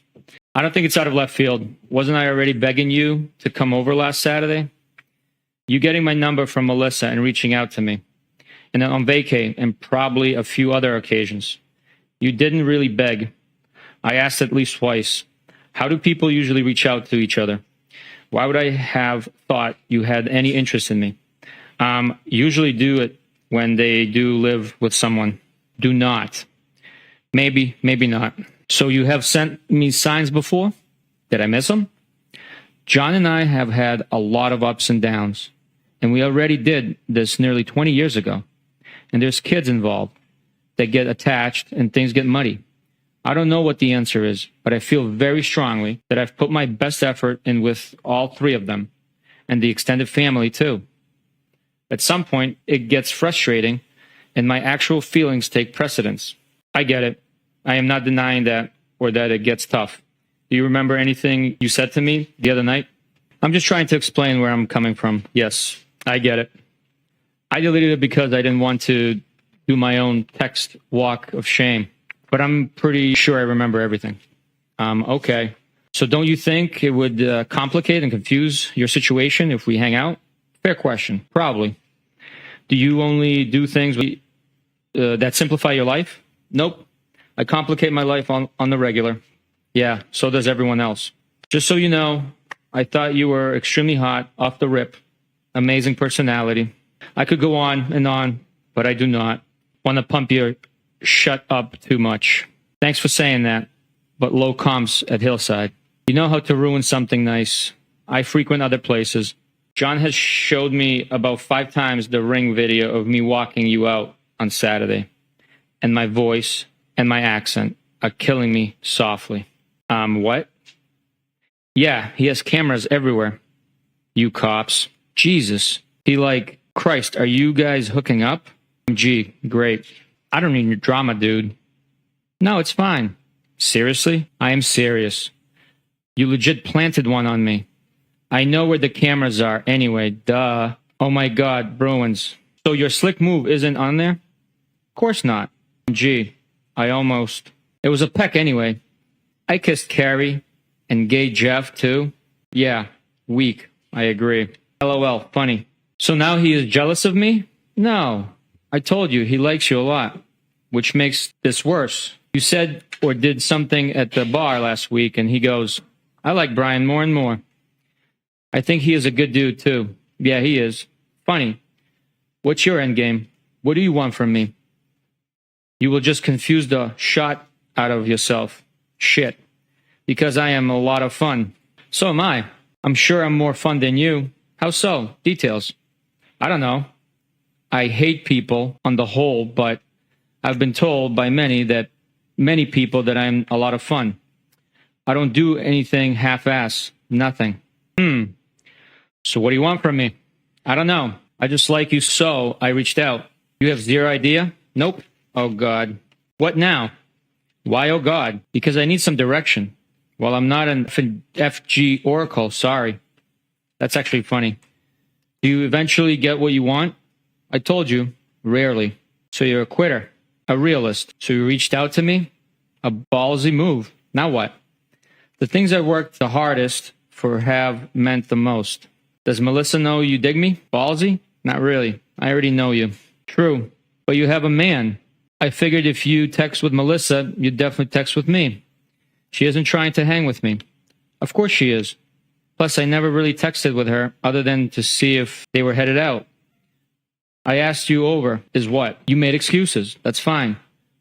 [SPEAKER 4] I don't think it's out of left field. Wasn't I already begging you to come over last Saturday? You getting my number from Melissa and reaching out to me. And then on vacay and probably a few other occasions. You didn't really beg. I asked at least twice. How do people usually reach out to each other? Why would I have thought you had any interest in me? Usually do it when they do live with someone. Do not. Maybe, maybe not. So you have sent me signs before? Did I miss them? John and I have had a lot of ups and downs. And we already did this nearly 20 years ago. And there's kids involved that get attached and things get muddy. I don't know what the answer is, but I feel very strongly that I've put my best effort in with all three of them, and the extended family too. At some point, it gets frustrating, and my actual feelings take precedence. I get it. I am not denying that, or that it gets tough. Do you remember anything you said to me the other night? I'm just trying to explain where I'm coming from. Yes, I get it. I deleted it because I didn't want to do my own text walk of shame. But I'm pretty sure I remember everything. Okay. So don't you think it would complicate and confuse your situation if we hang out? Fair question. Probably. Do you only do things that simplify your life? Nope. I complicate my life on the regular. Yeah, so does everyone else. Just so you know, I thought you were extremely hot off the rip. Amazing personality. I could go on, but I do not want to pump your shut up too much. Thanks for saying that, but low comps at Hillside. You know how to ruin something nice. I frequent other places. John has showed me about 5 times the Ring video of me walking you out on Saturday. And my voice and my accent are killing me softly. What? Yeah, he has cameras everywhere. You cops. Jesus. He like, Christ, are you guys hooking up? Gee, great. I don't need your drama, dude. No, it's fine. Seriously? I am serious. You legit planted one on me. I know where the cameras are anyway, duh. Oh my God, Bruins. So your slick move isn't on there? Of course not. Gee, I almost. It was a peck anyway. I kissed Carrie and gay Jeff too. Yeah, weak. I agree. LOL, funny. So now he is jealous of me? No. I told you he likes you a lot, which makes this worse. You said or did something at the bar last week, and he goes, I like Brian more and more. I think he is a good dude, too. Yeah, he is. Funny. What's your endgame? What do you want from me? You will just confuse the shot out of yourself. Shit. Because I am a lot of fun. So am I. I'm sure I'm more fun than you. How so? Details. I don't know. I hate people on the whole, but I've been told by many people that I'm a lot of fun. I don't do anything half-ass. Nothing. So what do you want from me? I don't know. I just like you, so I reached out. You have zero idea? Nope. Oh, God. What now? Why, oh, God? Because I need some direction. Well, I'm not an FG oracle. Sorry. That's actually funny. Do you eventually get what you want? I told you. Rarely. So you're a quitter. A realist. So you reached out to me? A ballsy move. Now what? The things I worked the hardest for have meant the most. Does Melissa know you dig me? Ballsy? Not really. I already know you. True. But you have a man. I figured if you text with Melissa, you'd definitely text with me. She isn't trying to hang with me. Of course she is. Plus, I never really texted with her other than to see if they were headed out. I asked you over, is what? You made excuses. That's fine.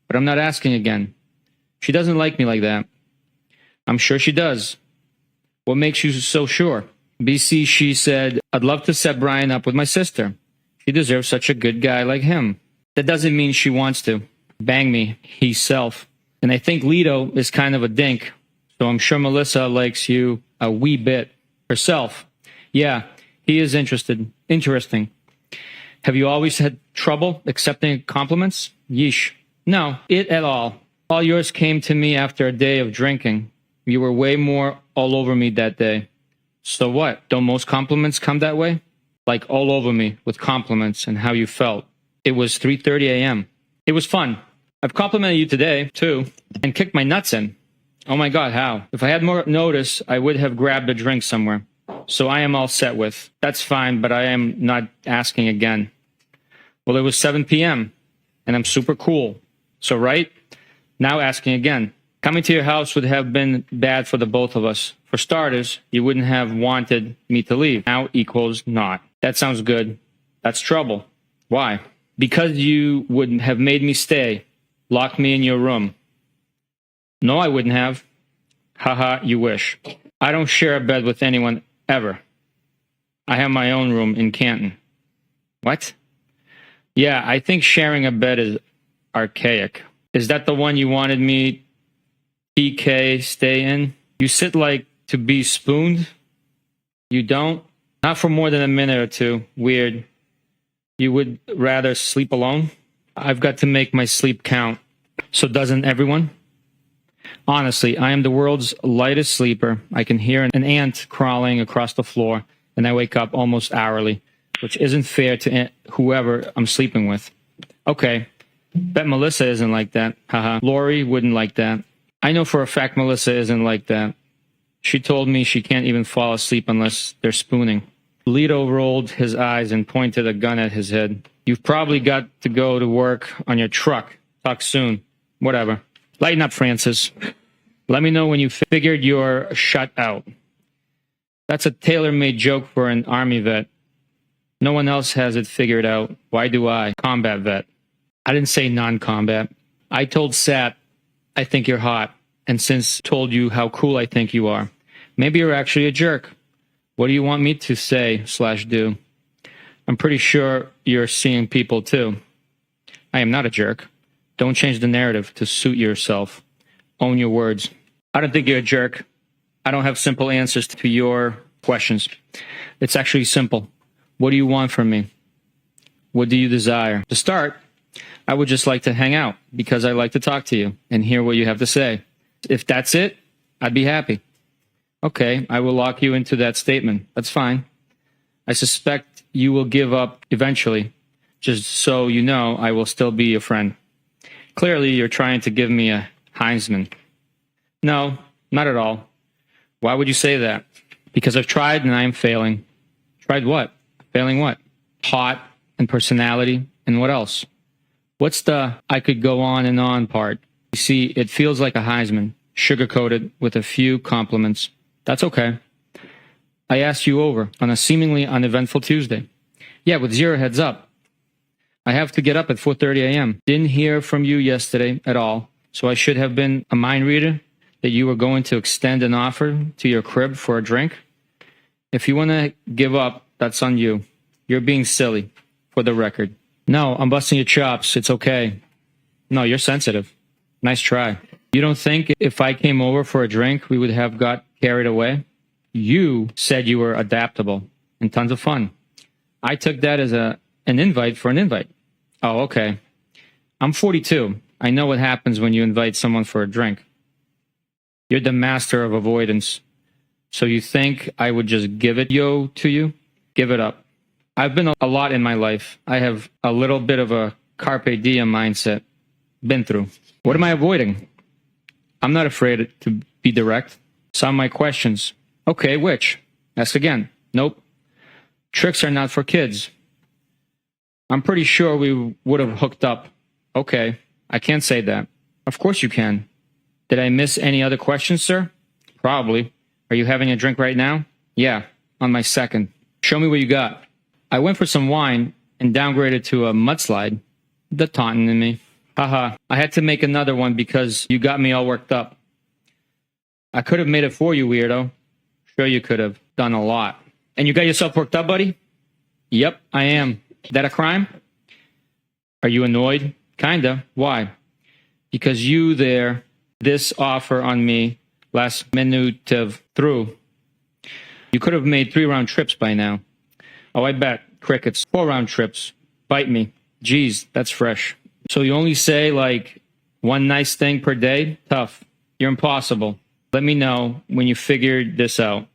[SPEAKER 4] But I'm not asking again. She doesn't like me like that. I'm sure she does. What makes you so sure? BC, she said, I'd love to set Brian up with my sister. She deserves such a good guy like him. That doesn't mean she wants to. Bang me, he's self. And I think Lito is kind of a dink, so I'm sure Melissa likes you a wee bit herself. Yeah, he is interesting. Have you always had trouble accepting compliments? Yeesh. No, it at all. All yours came to me after a day of drinking. You were way more all over me that day. So what? Don't most compliments come that way? Like all over me with compliments and how you felt. It was 3:30 a.m. It was fun. I've complimented you today, too, and kicked my nuts in. Oh my God, how? If I had more notice, I would have grabbed a drink somewhere. So I am all set with. That's fine, but I am not asking again. Well, it was 7 p.m., and I'm super cool. So right? Now asking again. Coming to your house would have been bad for the both of us. For starters, you wouldn't have wanted me to leave. Now equals not. That sounds good. That's trouble. Why? Because you would have made me stay. Locked me in your room. No, I wouldn't have. Haha, you wish. I don't share a bed with anyone ever. I have my own room in Canton. What? Yeah, I think sharing a bed is archaic. Is that the one you wanted me, TK, stay in? You sit like to be spooned? You don't? Not for more than a minute or two. Weird. You would rather sleep alone? I've got to make my sleep count. So doesn't everyone? Honestly, I am the world's lightest sleeper. I can hear an ant crawling across the floor, and I wake up almost hourly, which isn't fair to whoever I'm sleeping with. Okay, bet Melissa isn't like that. Haha, Lori wouldn't like that. I know for a fact Melissa isn't like that. She told me she can't even fall asleep unless they're spooning. Lito rolled his eyes and pointed a gun at his head. You've probably got to go to work on your truck. Talk soon. Whatever. Lighten up, Francis. Let me know when you figured you're shut out. That's a tailor-made joke for an army vet. No one else has it figured out. Why do I? Combat vet. I didn't say non-combat. I told Sat, I think you're hot, and since told you how cool I think you are. Maybe you're actually a jerk. What do you want me to say/do? I'm pretty sure you're seeing people too. I am not a jerk. Don't change the narrative to suit yourself. Own your words. I don't think you're a jerk. I don't have simple answers to your questions. It's actually simple. What do you want from me? What do you desire? To start, I would just like to hang out because I like to talk to you and hear what you have to say. If that's it, I'd be happy. Okay, I will lock you into that statement. That's fine. I suspect you will give up eventually. Just so you know, I will still be your friend. Clearly, you're trying to give me a Heisman. No, not at all. Why would you say that? Because I've tried and I am failing. Tried what? Failing what? Hot and personality and what else? What's the I could go on and on part? You see, it feels like a Heisman, sugar-coated with a few compliments. That's okay. I asked you over on a seemingly uneventful Tuesday. Yeah, with zero heads up. I have to get up at 4:30 a.m. Didn't hear from you yesterday at all, so I should have been a mind reader that you were going to extend an offer to your crib for a drink. If you want to give up, that's on you. You're being silly, for the record. No, I'm busting your chops. It's okay. No, you're sensitive. Nice try. You don't think if I came over for a drink, we would have got carried away? You said you were adaptable and tons of fun. I took that as an invite for an invite. Oh, okay. I'm 42. I know what happens when you invite someone for a drink. You're the master of avoidance. So you think I would just give it to you? Give it up. I've been a lot in my life. I have a little bit of a carpe diem mindset. Been through. What am I avoiding? I'm not afraid to be direct. Some of my questions. Okay, which? Ask again. Nope. Tricks are not for kids. I'm pretty sure we would have hooked up. Okay, I can't say that. Of course you can. Did I miss any other questions, sir? Probably. Are you having a drink right now? Yeah, on my second. Show me what you got. I went for some wine and downgraded to a mudslide. The taunting in me. Haha, I had to make another one because you got me all worked up. I could have made it for you, weirdo. Sure you could have done a lot. And you got yourself worked up, buddy? Yep, I am. That a crime? Are you annoyed? Kinda. Why? Because you there, this offer on me, last minute of through. You could have made 3 round trips by now. Oh, I bet. Crickets. 4 round trips. Bite me. Geez, that's fresh. So you only say like one nice thing per day? Tough. You're impossible. Let me know when you figured this out.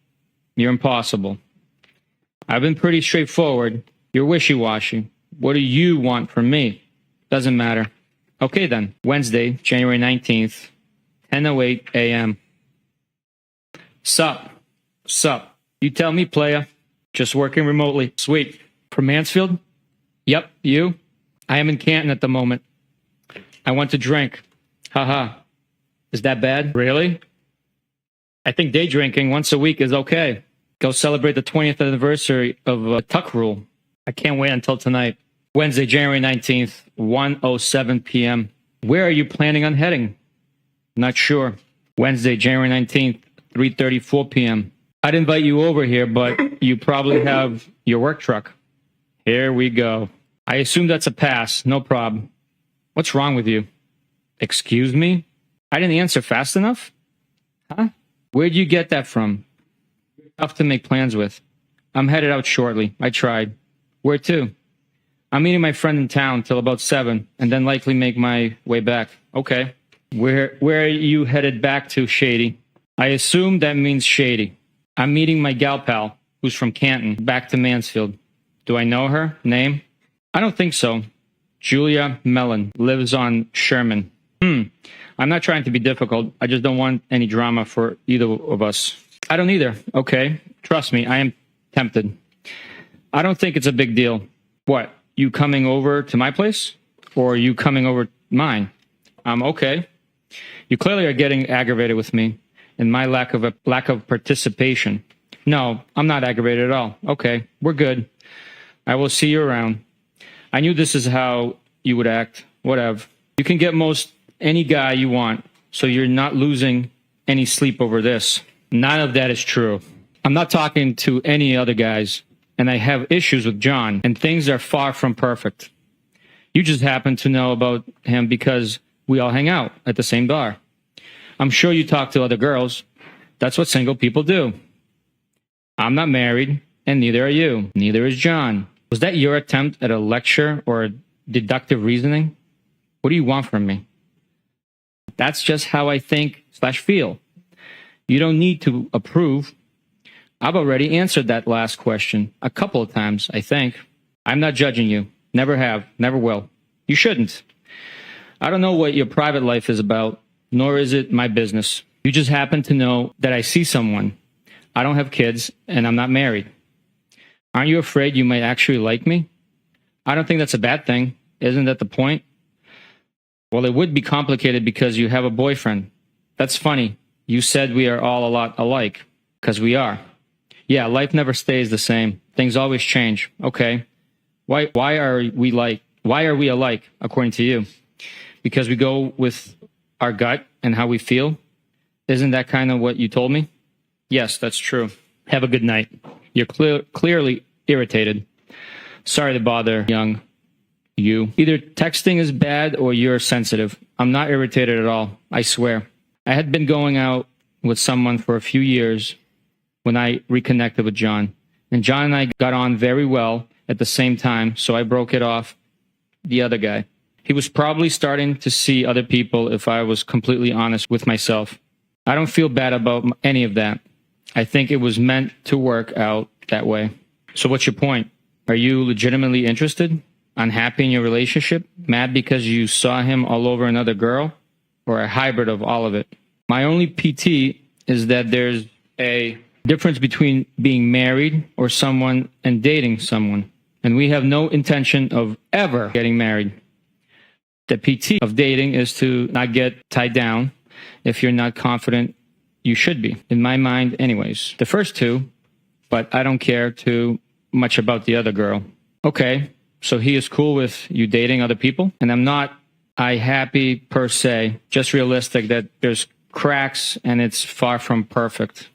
[SPEAKER 4] You're impossible. I've been pretty straightforward. You're wishy-washy. What do you want from me? Doesn't matter. Okay then. Wednesday, January 19th, 10:08 a.m. Sup? Sup? You tell me, playa. Just working remotely. Sweet. From Mansfield? Yep, you? I am in Canton at the moment. I want to drink. Haha. Is that bad? Really? I think day drinking once a week is okay. Go celebrate the 20th anniversary of Tuck Rule. I can't wait until tonight. Wednesday, January 19th, 1:07 p.m. Where are you planning on heading? Not sure. Wednesday, January 19th, 3:34 p.m. I'd invite you over here, but you probably have your work truck. Here we go. I assume that's a pass. No problem. What's wrong with you? Excuse me? I didn't answer fast enough? Huh? Where'd you get that from? Tough to make plans with. I'm headed out shortly. I tried. Where to? I'm meeting my friend in town till about 7, and then likely make my way back. Okay. Where are you headed back to, Shady? I assume that means Shady. I'm meeting my gal pal, who's from Canton, back to Mansfield. Do I know her? Name? I don't think so. Julia Mellon. Lives on Sherman. I'm not trying to be difficult. I just don't want any drama for either of us. I don't either. Okay. Trust me, I am tempted. I don't think it's a big deal. What? You coming over to my place? Or you coming over mine? Okay. You clearly are getting aggravated with me and my lack of participation. No, I'm not aggravated at all. Okay, we're good. I will see you around. I knew this is how you would act. Whatever. You can get most any guy you want, so you're not losing any sleep over this. None of that is true. I'm not talking to any other guys, and I have issues with John, and things are far from perfect. You just happen to know about him because we all hang out at the same bar. I'm sure you talk to other girls. That's what single people do. I'm not married, and neither are you. Neither is John. Was that your attempt at a lecture or deductive reasoning? What do you want from me? That's just how I think/feel. You don't need to approve. I've already answered that last question a couple of times, I think. I'm not judging you. Never have. Never will. You shouldn't. I don't know what your private life is about, nor is it my business. You just happen to know that I see someone. I don't have kids, and I'm not married. Aren't you afraid you might actually like me? I don't think that's a bad thing. Isn't that the point? Well, it would be complicated because you have a boyfriend. That's funny. You said we are all a lot alike, because we are. Yeah, life never stays the same. Things always change. Okay. Why are we alike, according to you? Because we go with our gut and how we feel? Isn't that kind of what you told me? Yes, that's true. Have a good night. You're clearly irritated. Sorry to bother, young you. Either texting is bad or you're sensitive. I'm not irritated at all, I swear. I had been going out with someone for a few years when I reconnected with John. And John and I got on very well at the same time, so I broke it off the other guy. He was probably starting to see other people if I was completely honest with myself. I don't feel bad about any of that. I think it was meant to work out that way. So what's your point? Are you legitimately interested? Unhappy in your relationship? Mad because you saw him all over another girl? Or a hybrid of all of it? My only PT is that there's a difference between being married or someone and dating someone. And we have no intention of ever getting married. The PT of dating is to not get tied down if you're not confident you should be. In my mind, anyways. The first two, but I don't care too much about the other girl. Okay, so he is cool with you dating other people? And I'm not happy per se, just realistic that there's cracks and it's far from perfect.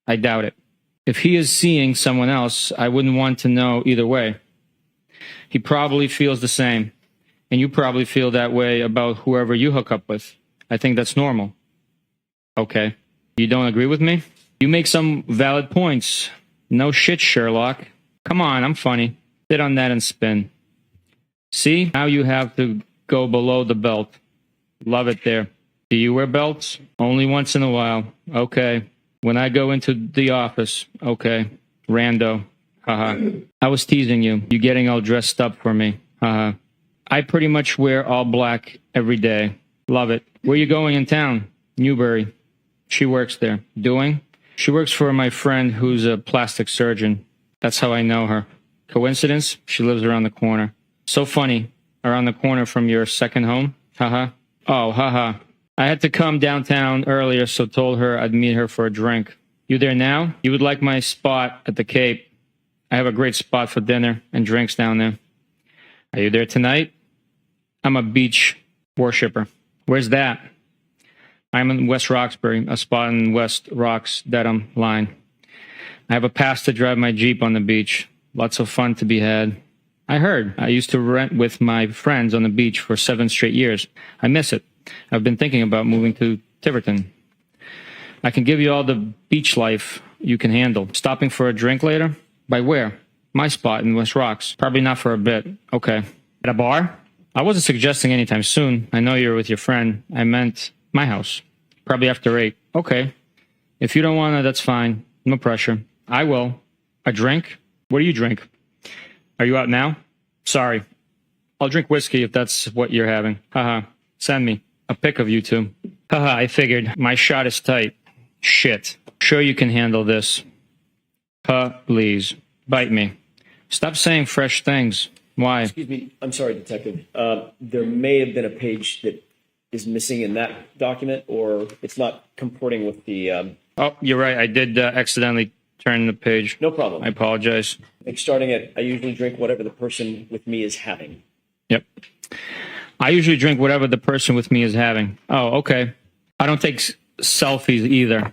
[SPEAKER 4] I doubt it. If he is seeing someone else, I wouldn't want to know either way. He probably feels the same, and you probably feel that way about whoever you hook up with. I think that's normal. Okay. You don't agree with me? You make some valid points. No shit, Sherlock. Come on, I'm funny. Sit on that and spin. See? Now you have to go below the belt. Love it there. Do you wear belts? Only once in a while. Okay. When I go into the office. Okay. Rando. Haha. I was teasing you. You getting all dressed up for me. Haha. I pretty much wear all black every day. Love it. Where you going in town? Newbury. She works there. Doing? She works for my friend who's a plastic surgeon. That's how I know her. Coincidence? She lives around the corner. So funny. Around the corner from your second home? Haha. Oh, haha. I had to come downtown earlier, so told her I'd meet her for a drink. You there now? You would like my spot at the Cape. I have a great spot for dinner and drinks down there. Are you there tonight? I'm a beach worshipper. Where's that? I'm in West Roxbury, a spot in West Rocks, Dedham line. I have a pass to drive my Jeep on the beach. Lots of fun to be had. I heard. I used to rent with my friends on the beach for 7 straight years. I miss it. I've been thinking about moving to Tiverton. I can give you all the beach life you can handle. Stopping for a drink later? By where? My spot in West Rocks. Probably not for a bit. Okay. At a bar? I wasn't suggesting anytime soon. I know you're with your friend. I meant my house. Probably after 8. Okay. If you don't want to, that's fine. No pressure. I will. A drink? What do you drink? Are you out now? Sorry. I'll drink whiskey if that's what you're having. Haha. Send me a pic of you two. Haha, I figured. My shot is tight. Shit. Sure you can handle this. Please. Bite me. Stop saying fresh things. Why?
[SPEAKER 3] Excuse me. I'm sorry, Detective. There may have been a page that is missing in that document, or it's not comporting with the...
[SPEAKER 4] Oh, you're right. I did accidentally turn the page.
[SPEAKER 3] No problem.
[SPEAKER 4] I apologize.
[SPEAKER 3] Like starting at, I usually drink whatever the person with me is having.
[SPEAKER 4] Yep. I usually drink whatever the person with me is having. Oh, okay. I don't take selfies either.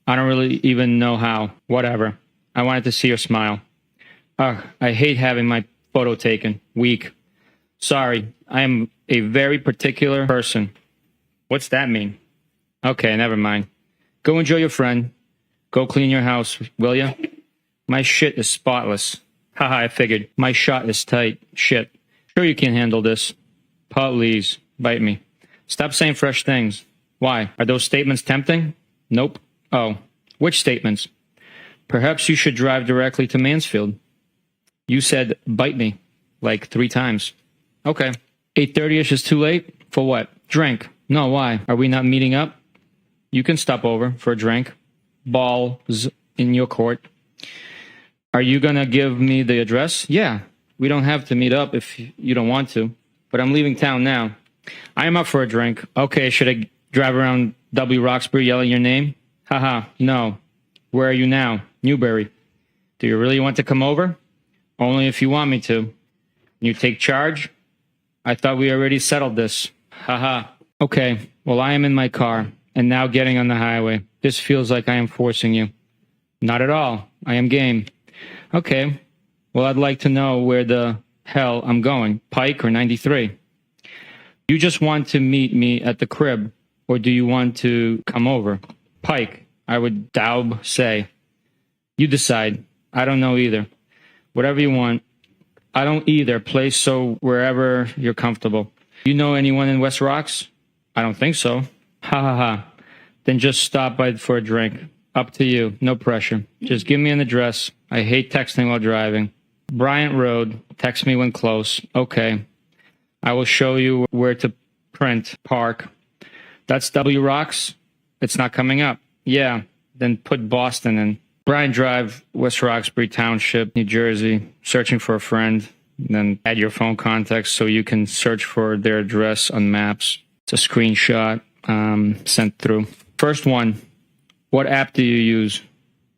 [SPEAKER 4] I don't really even know how. Whatever. I wanted to see your smile. Ugh, I hate having my photo taken. Weak. Sorry. I am a very particular person. What's that mean? Okay, never mind. Go enjoy your friend. Go clean your house, will ya? My shit is spotless. Haha, I figured. My shot is tight. Shit. Sure you can handle this. Please. Bite me. Stop saying fresh things. Why? Are those statements tempting? Nope. Oh. Which statements? Perhaps you should drive directly to Mansfield. You said, bite me, like 3 times. Okay. 8:30ish is too late? For what? Drink. No, why? Are we not meeting up? You can stop over for a drink. Balls in your court. Are you gonna give me the address? Yeah. We don't have to meet up if you don't want to. But I'm leaving town now. I am up for a drink. Okay, should I drive around W. Roxbury yelling your name? Haha, no. Where are you now? Newbury. Do you really want to come over? Only if you want me to. You take charge? I thought we already settled this. Haha. Okay, well, I am in my car, and now getting on the highway. This feels like I am forcing you. Not at all. I am game. Okay, well, I'd like to know where the hell I'm going. Pike or 93? You just want to meet me at the crib, or do you want to come over? Pike, I would daub say. You decide. I don't know either. Whatever you want. I don't either. Play so wherever you're comfortable. You know anyone in West Rocks? I don't think so. Ha ha ha. Then just stop by for a drink. Up to you. No pressure. Just give me an address. I hate texting while driving. Bryant Road. Text me when close. Okay. I will show you where to print. Park. That's W. Rocks? It's not coming up. Yeah. Then put Boston in. Bryant Drive, West Roxbury Township, New Jersey. Searching for a friend. Then add your phone contacts so you can search for their address on maps. It's a screenshot sent through. First one. What app do you use?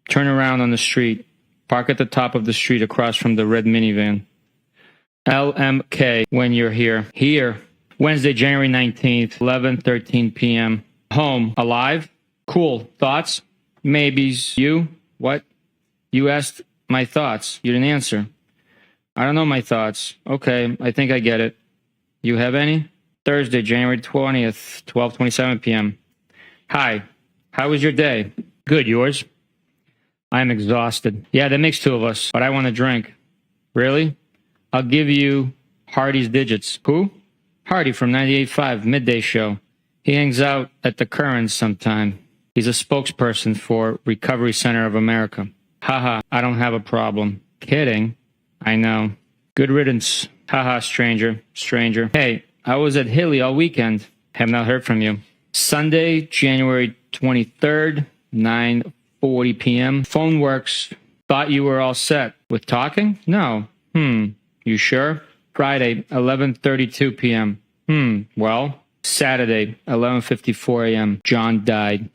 [SPEAKER 4] Turn around on the street. Park at the top of the street across from the red minivan. LMK when you're here. Here. Wednesday, January 19th, 11:13 p.m. Home. Alive? Cool. Thoughts? Maybes. You? What? You asked my thoughts. You didn't answer. I don't know my thoughts. Okay, I think I get it. You have any? Thursday, January 20th, 12:27 p.m. Hi, how was your day? Good, yours? I'm exhausted. Yeah, that makes two of us, but I want a drink. Really? I'll give you Hardy's digits. Who? Hardy from 98.5, Midday Show. He hangs out at the Currents sometime. He's a spokesperson for Recovery Center of America. Haha, I don't have a problem. Kidding. I know. Good riddance. Haha, stranger. Stranger. Hey, I was at Hilly all weekend. Have not heard from you. Sunday, January 23rd, 9:40 p.m. Phone works. Thought you were all set. With talking? No. You sure? Friday, 11:32 p.m. Well, Saturday, 11:54 a.m. John died.